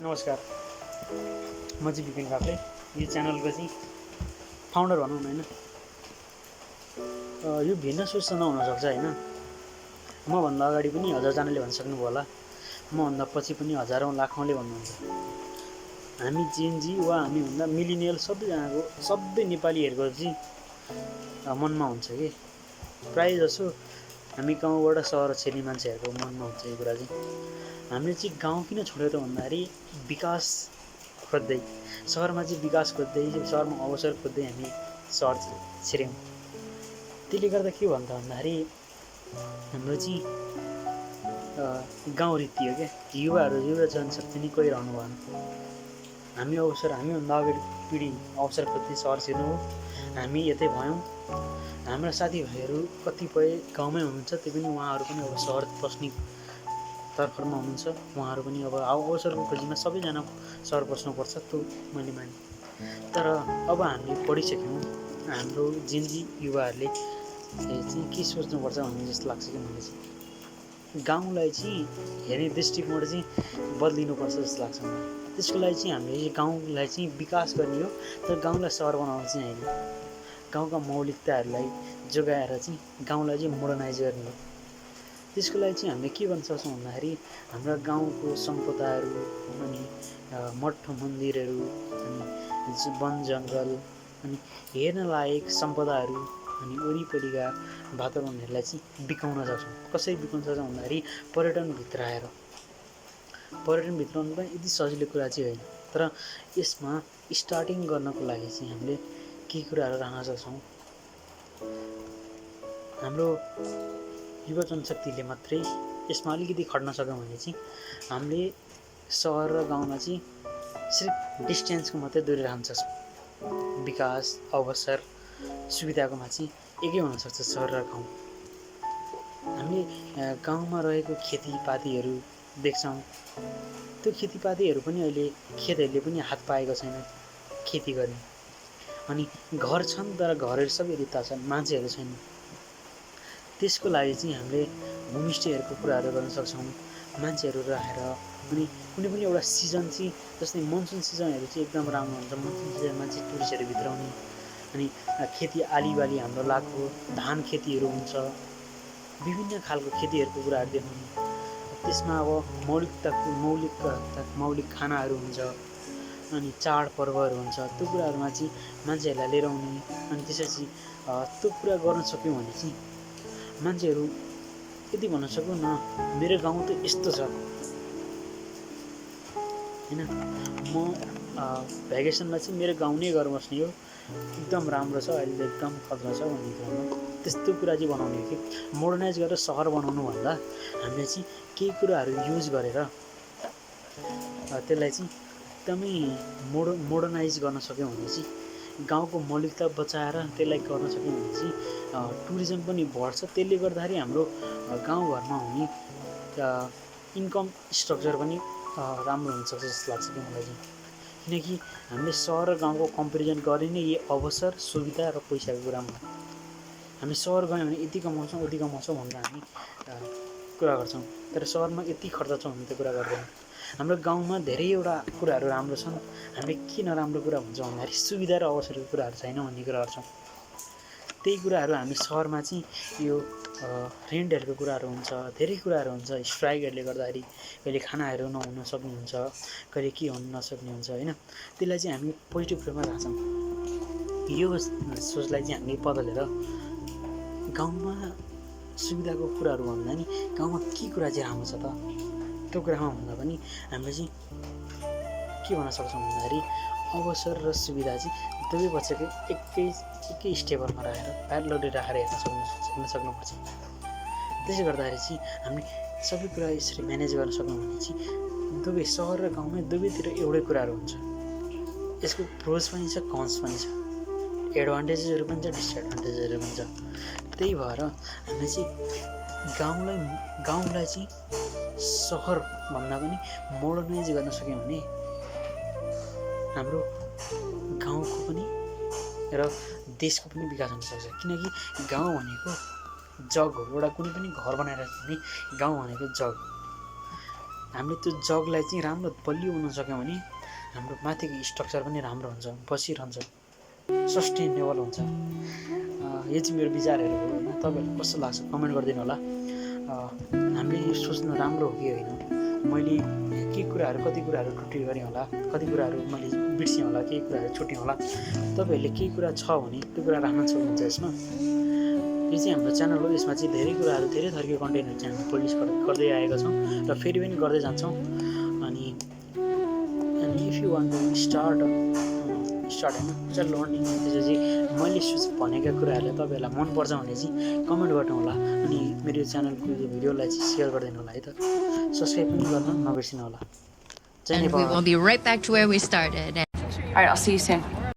नमस्कार, म चाहिँ विपिन काफ्ले। यो च्यानलको चाहिँ फाउन्डर भनौँ न होइन। यो भिन्न सोच नहुनसक्छ होइन। मभन्दा अगाडि पनि हजारजनाले भनिसक्नुभयो होला, मभन्दा पछि पनि हजारौँ लाखौँले भन्नुहुन्छ। हामी जेनजी वा हामीभन्दा मिलिनियल सबैजनाको सबै नेपालीहरूको चाहिँ मनमा हुन्छ कि प्रायः जसो हामी गाउँबाट सहर छिर्ने मान्छेहरूको मनमा हुन्छ यो कुरा चाहिँ। हामीले चाहिँ गाउँ किन छोड्यो त भन्दाखेरि विकास खोज्दै, सहरमा चाहिँ विकास खोज्दै, सहरमा अवसर खोज्दै हामी सहर छिर्यौँ। त्यसले गर्दा के भन्छ भन्दाखेरि हाम्रो चाहिँ गाउँ रीति हो क्या। युवा जनशक्ति नै कोही रहनु भएन। हामीभन्दा अगाडि पिँढी अवसर खोज्दै सहर छिर्नु हो, हामी यतै भयौँ। हाम्रा साथीभाइहरू कतिपय गाउँमै हुनुहुन्छ, त्यो पनि उहाँहरू पनि अब सहर बस्ने तर्खरमा हुनुहुन्छ। उहाँहरू पनि अब अवसरको खोजीमा सबैजना सहर बस्नुपर्छ, त्यो मैले माने। तर अब हामीले पढिसक्यौँ, हाम्रो जेनजी युवाहरूले चाहिँ के सोच्नुपर्छ भन्ने जस्तो लाग्छ कि मलाई चाहिँ गाउँलाई चाहिँ हेर्ने दृष्टिकोण चाहिँ बदलिनुपर्छ जस्तो लाग्छ मलाई। त्यसको लागि चाहिँ हामीले गाउँलाई चाहिँ विकास गर्ने हो, तर गाउँलाई सहर बनाउनु चाहिँ होइन। गाउँका मौलिकताहरूलाई जोगाएर चाहिँ गाउँलाई चाहिँ मोडर्नाइज गर्ने हो। त्यसको लागि चाहिँ हामीले के गर्न सक्छौँ भन्दाखेरि हाम्रा गाउँको सम्पदाहरू, अनि मठ मन्दिरहरू, अनि वन जङ्गल, अनि हेर्न लायक सम्पदाहरू, अनि वरिपरिका वातावरणहरूलाई चाहिँ बिकाउन सक्छौँ। कसरी बिकाउन सक्छौँ भन्दाखेरि पर्यटनभित्र आएर। पर्यटनभित्र आउनु पनि यति सजिलो कुरा चाहिँ होइन, तर यसमा स्टार्टिङ गर्नको लागि चाहिँ हामीले केही कुराहरू राख्न सक्छौँ। हाम्रो युवा जनशक्तिले मात्रै यसमा अलिकति खट्न सक्यौँ भने चाहिँ हामीले सहर र गाउँमा चाहिँ सिर्फ डिस्टेन्सको मात्रै दूरी राख्न सक्छौँ। विकास, अवसर, सुविधाकोमा चाहिँ एकै हुनसक्छ सहर र गाउँ। हामीले गाउँमा रहेको खेतीपातीहरू देख्छौँ, त्यो खेतीपातीहरू पनि अहिले खेतहरूले पनि हात पाएको छैन खेती गर्ने। अनि घर छन् तर घरहरू सबै रित्ता छन्, मान्छेहरू छैन। त्यसको लागि चाहिँ हामीले होमस्टेहरूको कुराहरू गर्न सक्छौँ। मान्छेहरू राखेर अनि कुनै पनि एउटा सिजन चाहिँ, जस्तै मनसुन सिजनहरू चाहिँ एकदम राम्रो हुन्छ। मनसुन सिजनमा चाहिँ टुरिस्टहरू भित्र आउने, अनि खेती आलीबाली हाम्रो लाग्यो, धान खेतीहरू हुन्छ, विभिन्न खालको खेतीहरूको कुराहरू देखाउने। त्यसमा अब मौलिक खानाहरू हुन्छ, अनि चाडपर्वहरू हुन्छ। त्यो कुराहरूमा चाहिँ मान्छेहरूलाई लिएर आउने, अनि त्यसपछि त्यो कुरा गर्न सक्यौँ भने चाहिँ मान्छेहरू यति भन्न सकौँ न, मेरो गाउँ त यस्तो छ होइन। म भ्याकेसनमा चाहिँ मेरो गाउँ नै गएर बस्ने हो, एकदम राम्रो छ, अहिले त एकदम खतरा छ भन्ने कुरामा त्यस्तो कुरा चाहिँ बनाउने हो कि मोडर्नाइज गरेर सहर बनाउनुभन्दा हामीले चाहिँ केही कुराहरू युज गरेर त्यसलाई चाहिँ एकदमै मोडर्नाइज गर्न सक्यौँ भने चाहिँ गाउँको मौलिकता बचाएर त्यसलाई गर्न सक्यौँ भने चाहिँ टुरिज्म पनि बढ्छ। त्यसले गर्दाखेरि हाम्रो गाउँघरमा हुने इन्कम स्ट्रक्चर पनि राम्रो हुनसक्छ जस्तो लाग्छ कि मलाई चाहिँ। किनकि हामीले सहर र गाउँको कम्पेरिजन गर्ने नै यही अवसर, सुविधा र पैसाको कुरामा। हामी सहर गयौँ भने यति कमाउँछौँ उति कमाउँछौँ भनेर हामी कुरा गर्छौँ, तर सहरमा यति खर्च छ भने त कुरा गर्दैनौँ। हाम्रो गाउँमा धेरैवटा कुराहरू राम्रो छन्, हामीले के नराम्रो कुरा भन्छौँ भन्दाखेरि सुविधा र अवसरको कुराहरू छैन भन्ने कुरा गर्छौँ। त्यही कुराहरू हामी सहरमा चाहिँ यो रेन्टहरूको कुराहरू हुन्छ, धेरै कुराहरू हुन्छ। स्ट्राइकहरूले गर्दाखेरि कहिले खानाहरू नहुन सक्ने हुन्छ, कहिले के हुन नसक्ने हुन्छ होइन। त्यसलाई चाहिँ हामी पोजिटिभ वेमा राख्छौँ। यो सोचलाई चाहिँ हामीले बदलेर गाउँमा सुविधाको कुराहरू भन्दा नि गाउँमा के कुरा चाहिँ राम्रो छ त, त्यो कुरामा भन्दा पनि हामीले चाहिँ के भन्न सक्छौँ भन्दाखेरि अवसर र सुविधा चाहिँ दुवै बच्चाकै एकै स्टेबलमा राखेर प्यारलली राखेर हेर्न सक्नुपर्छ। त्यसले गर्दाखेरि चाहिँ हामी सबै कुरा यसरी म्यानेज गर्न सक्यौँ भने चाहिँ दुवै सहर र गाउँमै दुवैतिर एउटै कुराहरू हुन्छ। यसको प्रोज पनि छ, कन्स पनि छ, एडभान्टेजेसहरू पनि छ, डिसएडभान्टेजेसहरू पनि छ। त्यही भएर हामीले चाहिँ गाउँलाई चाहिँ सहरभन्दा पनि मोडर्नाइज गर्न सक्यौँ भने हाम्रो गाउँको पनि र देशको पनि विकास हुनसक्छ। किनकि गाउँ भनेको जग हो, एउटा कुनै पनि घर बनाएर भने गाउँ भनेको जग। हामीले त्यो जगलाई चाहिँ राम्रो बलियो बनाउन सक्यौँ भने हाम्रो माथिको स्ट्रक्चर पनि राम्रो हुन्छ, बसिरहन्छ, सस्टेनेबल हुन्छ। यो चाहिँ मेरो विचारहरू हो होइन। तपाईँहरूलाई कस्तो लाग्छ कमेन्ट गरिदिनु होला। हामीले यो सोच्नु राम्रो हो कि होइन, मैले के कुराहरू कति कुराहरू त्रुटि गरेँ होला, कति कुराहरू मैले बिर्सेँ होला, केही कुराहरू छुटेँ होला। तपाईँहरूले केही कुरा छ भने त्यो कुरा राख्न सक्नुहुन्छ यसमा। यो चाहिँ हाम्रो च्यानल हो, यसमा चाहिँ धेरै कुराहरू, धेरै थरीको कन्टेन्टहरू चाहिँ हामी पब्लिस गर्दै आएका छौँ र फेरि पनि गर्दै जान्छौँ। अनि if you want to start होइन चाहिँ लर्निङ, त्यसपछि मैले भनेका कुराहरूलाई तपाईँहरूलाई मनपर्छ भने चाहिँ कमेन्ट गर्नु होला। अनि मेरो यो च्यानलको यो भिडियोलाई चाहिँ सेयर गरिदिनु होला है त। सब्सक्राइब पनि गर्न नबिर्सिनु होला। And we will be right back to where we started. All right, I'll see you soon.